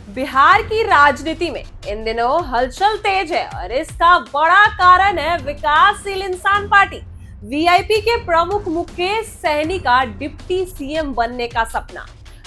बिहार की राजनीति में इन दिनों हलचल तेज है और इसका बड़ा कारण है विकासशील इंसान पार्टी वीआईपी के प्रमुख मुकेश सहनी का डिप्टी सीएम बनने का सपना,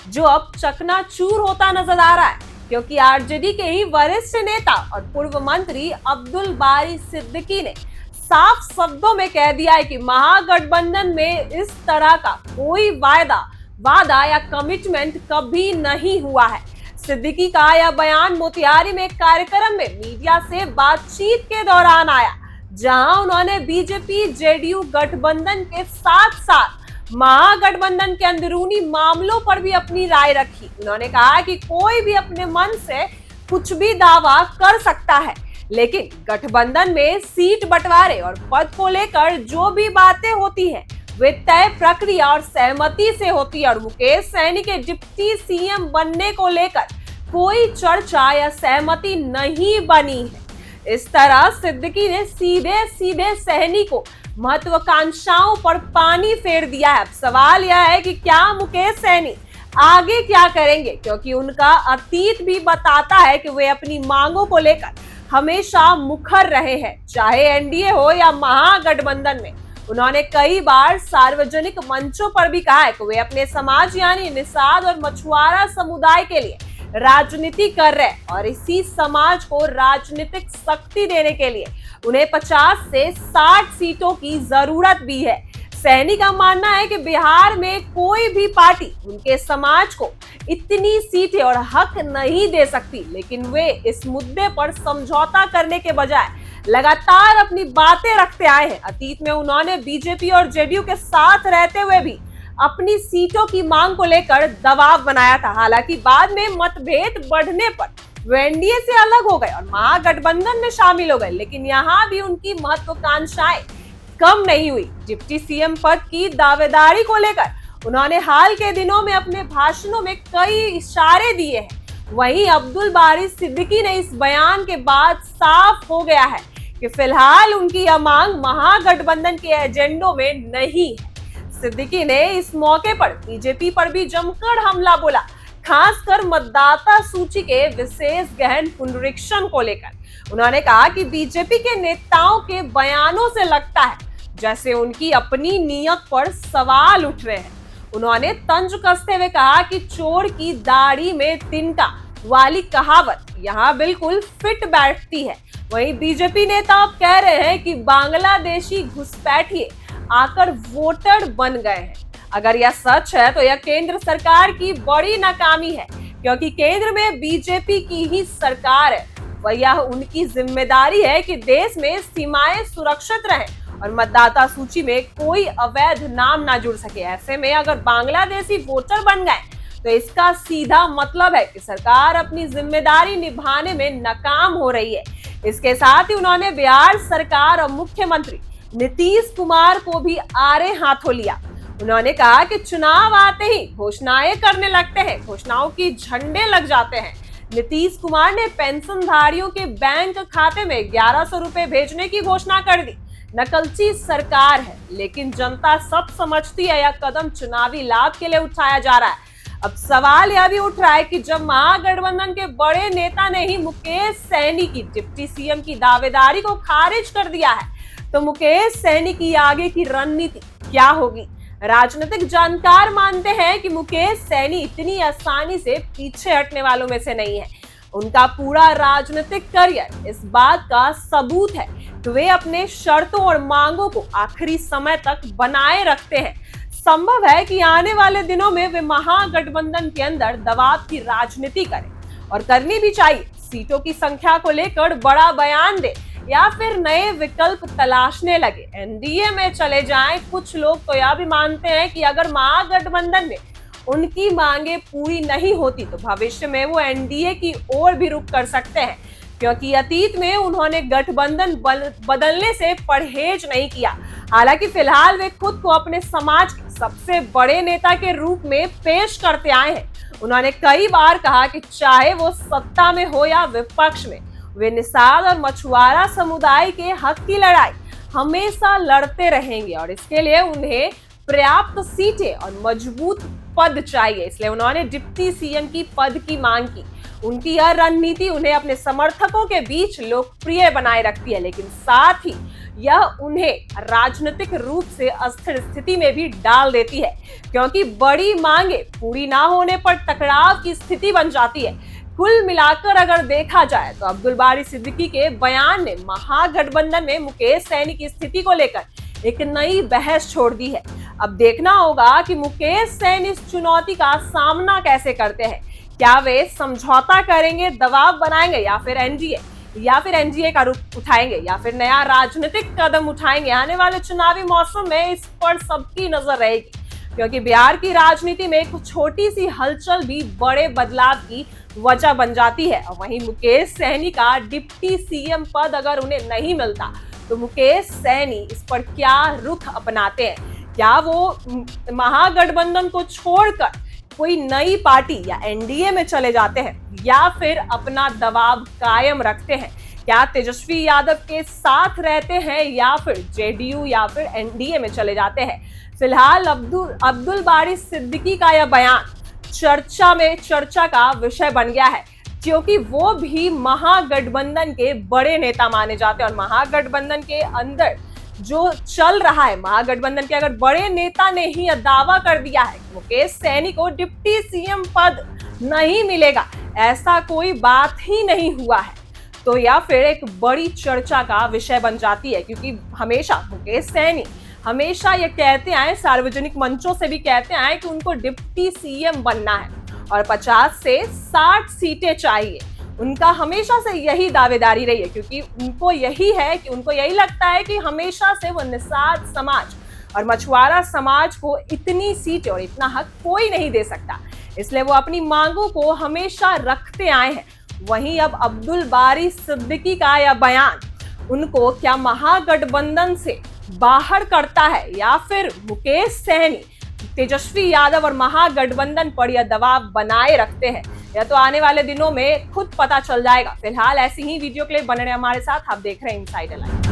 जो अब चकनाचूर होता नजर आ रहा है क्योंकि आरजेडी के ही वरिष्ठ नेता और पूर्व मंत्री अब्दुल बारी सिद्दीकी ने साफ शब्दों में कह दिया है कि महागठबंधन में इस तरह का कोई वादा या कमिटमेंट कभी नहीं हुआ है। सिद्दीकी का यह बयान मोतिहारी में एक कार्यक्रम में मीडिया से बातचीत के दौरान आया, जहां उन्होंने बीजेपी जेडीयू गठबंधन के साथ साथ महागठबंधन के अंदरूनी मामलों पर भी अपनी राय रखी। उन्होंने कहा कि कोई भी अपने मन से कुछ भी दावा कर सकता है, लेकिन गठबंधन में सीट बंटवारे और पद को लेकर जो भी बातें होती हैं वे तय प्रक्रिया और सहमति से होती है और मुकेश सहनी के डिप्टी सीएम बनने को लेकर कोई चर्चा या सहमति नहीं बनी है। इस तरह सिद्दीकी ने सीधे सीधे सहनी को महत्वाकांक्षाओं पर पानी फेर दिया है। अब सवाल यह है कि क्या मुकेश सहनी आगे क्या करेंगे, क्योंकि उनका अतीत भी बताता है कि वे अपनी मांगों को लेकर हमेशा मुखर रहे हैं, चाहे एनडीए हो या महागठबंधन में। उन्होंने कई बार सार्वजनिक मंचों पर भी कहा है कि वे अपने समाज यानी निषाद और मछुआरा समुदाय के लिए राजनीति कर रहे हैं और इसी समाज को राजनीतिक शक्ति देने के लिए उन्हें 50 से 60 सीटों की जरूरत भी है। सहनी का मानना है कि बिहार में कोई भी पार्टी उनके समाज को इतनी सीटें और हक नहीं दे सकती, लेकिन वे इस मुद्दे पर समझौता करने के बजाय लगातार अपनी बातें रखते आए हैं। अतीत में उन्होंने बीजेपी और जेडीयू के साथ रहते हुए भी अपनी सीटों की मांग को लेकर दबाव बनाया था। हालांकि बाद में मतभेद बढ़ने पर वे एनडीए से अलग हो गए और महागठबंधन में शामिल हो गए, लेकिन यहाँ भी उनकी महत्वाकांक्षाएं कम नहीं हुई। डिप्टी सीएम पद की दावेदारी को लेकर उन्होंने हाल के दिनों में अपने भाषणों में कई इशारे दिए हैं। वहीं अब्दुल बारी सिद्दीकी ने इस बयान के बाद साफ हो गया है कि फिलहाल उनकी यह मांग महागठबंधन के एजेंडों में नहीं है। सिद्दीकी ने इस मौके पर बीजेपी पर भी जमकर हमला बोला, खासकर मतदाता सूची के विशेष गहन पुनरीक्षण को लेकर। उन्होंने कहा कि बीजेपी के नेताओं के बयानों से लगता है जैसे उनकी अपनी नीयत पर सवाल उठ रहे हैं। उन्होंने तंज कसते हुए कहा कि चोर की दाढ़ी में तिनका वाली कहावत यहाँ बिल्कुल फिट बैठती है। वहीं बीजेपी नेता अब कह रहे हैं कि बांग्लादेशी घुसपैठिए आकर वोटर बन गए हैं। अगर यह सच है तो यह केंद्र सरकार की बड़ी नाकामी है, क्योंकि केंद्र में बीजेपी की ही सरकार है। वह यह उनकी जिम्मेदारी है कि देश में सीमाएं सुरक्षित रहें और मतदाता सूची में कोई अवैध नाम ना जुड़ सके। ऐसे में अगर बांग्लादेशी वोटर बन गए तो इसका सीधा मतलब है कि सरकार अपनी जिम्मेदारी निभाने में नाकाम हो रही है। इसके साथ ही उन्होंने बिहार सरकार और मुख्यमंत्री नीतीश कुमार को भी आड़े हाथों लिया। उन्होंने कहा कि चुनाव आते ही घोषणाएं करने लगते हैं, घोषणाओं की झंडे लग जाते हैं। नीतीश कुमार ने पेंशनधारियों के बैंक खाते में 1100 रुपए भेजने की घोषणा कर दी। नकलची सरकार है, लेकिन जनता सब समझती है यह कदम चुनावी लाभ के लिए उठाया जा रहा है। अब सवाल यह भी उठ रहा है कि जब महागठबंधन के बड़े नेता ने ही मुकेश सहनी की डिप्टी सीएम की दावेदारी को खारिज कर दिया है, तो मुकेश सहनी की आगे की रणनीति क्या होगी? राजनीतिक जानकार मानते हैं कि मुकेश सहनी इतनी आसानी से पीछे हटने वालों में से नहीं है। उनका पूरा राजनीतिक करियर इस बात का सबूत है कि वे अपने शर्तों और मांगों को आखिरी समय तक बनाए रखते हैं। संभव है कि आने वाले दिनों में वे महागठबंधन के अंदर दबाव की राजनीति करें, और करनी भी चाहिए। सीटों की संख्या को लेकर बड़ा बयान दे या फिर नए विकल्प तलाशने लगे, एनडीए में चले जाएं। कुछ लोग तो यह भी मानते हैं कि अगर महागठबंधन में उनकी मांगे पूरी नहीं होती तो भविष्य में वो एनडीए की ओर भी रुख कर सकते हैं, क्योंकि अतीत में उन्होंने गठबंधन बदलने से परहेज नहीं किया। हालांकि फिलहाल वे खुद को अपने समाज के सबसे बड़े नेता के रूप में पेश करते आए हैं। उन्होंने कई बार कहा कि चाहे वो सत्ता में हो या विपक्ष में, वे निषाद और मछुआरा समुदाय के हक की लड़ाई हमेशा लड़ते रहेंगे और इसके लिए उन्हें पर्याप्त सीटें और मजबूत पद चाहिए। इसलिए उन्होंने डिप्टी सीएम की पद की मांग की। उनकी यह रणनीति उन्हें अपने समर्थकों के बीच लोकप्रिय बनाए रखती है, लेकिन साथ ही यह उन्हें राजनीतिक रूप से अस्थिर स्थिति में भी डाल देती है, क्योंकि बड़ी मांगे पूरी ना होने पर टकराव की स्थिति बन जाती है। कुल मिलाकर अगर देखा जाए तो अब्दुल बारी सिद्दीकी के बयान ने महागठबंधन में मुकेश सहनी की स्थिति को लेकर एक नई बहस छोड़ दी है। अब देखना होगा कि मुकेश सहनी इस चुनौती का सामना कैसे करते हैं। क्या वे समझौता करेंगे, दबाव बनाएंगे, या फिर एनडीए का रुख उठाएंगे, या फिर नया राजनीतिक कदम उठाएंगे। आने वाले चुनावी मौसम में इस पर सबकी नजर रहेगी, क्योंकि बिहार की राजनीति में एक छोटी सी हलचल भी बड़े बदलाव की वजह बन जाती है। वहीं मुकेश सहनी का डिप्टी सीएम पद अगर उन्हें नहीं मिलता तो मुकेश सहनी इस पर क्या रुख अपनाते हैं? क्या वो महागठबंधन को छोड़कर कोई नई पार्टी या एनडीए में चले जाते हैं, या फिर अपना दबाव कायम रखते हैं? क्या तेजस्वी यादव के साथ रहते हैं, या फिर जेडीयू या फिर एनडीए में चले जाते हैं? फिलहाल अब्दुल बारी सिद्दीकी का यह बयान चर्चा का विषय बन गया है, क्योंकि वो भी महागठबंधन के बड़े नेता माने जाते हैं। और महागठबंधन के अंदर जो चल रहा है, महागठबंधन के अगर बड़े नेता ने ही दावा कर दिया है कि मुकेश सहनी को डिप्टी सीएम पद नहीं मिलेगा, ऐसा कोई बात ही नहीं हुआ है, तो या फिर एक बड़ी चर्चा का विषय बन जाती है। क्योंकि हमेशा मुकेश सहनी हमेशा ये कहते आए, सार्वजनिक मंचों से भी कहते आए कि उनको डिप्टी सीएम बनना है और 50 से 60 सीटें चाहिए। उनका हमेशा से यही दावेदारी रही है, क्योंकि उनको यही लगता है कि हमेशा से वो निषाद समाज और मछुआरा समाज को इतनी सीटें और इतना हक कोई नहीं दे सकता, इसलिए वो अपनी मांगों को हमेशा रखते आए हैं। वहीं अब अब्दुल बारी सिद्दीकी का यह बयान उनको क्या महागठबंधन से बाहर करता है, या फिर मुकेश सहनी तेजस्वी यादव और महागठबंधन पर यह दबाव बनाए रखते हैं? यह तो आने वाले दिनों में खुद पता चल जाएगा। फिलहाल ऐसी ही वीडियो के लिए बने रहे हमारे साथ। आप देख रहे हैं इनसाइडर लाइव।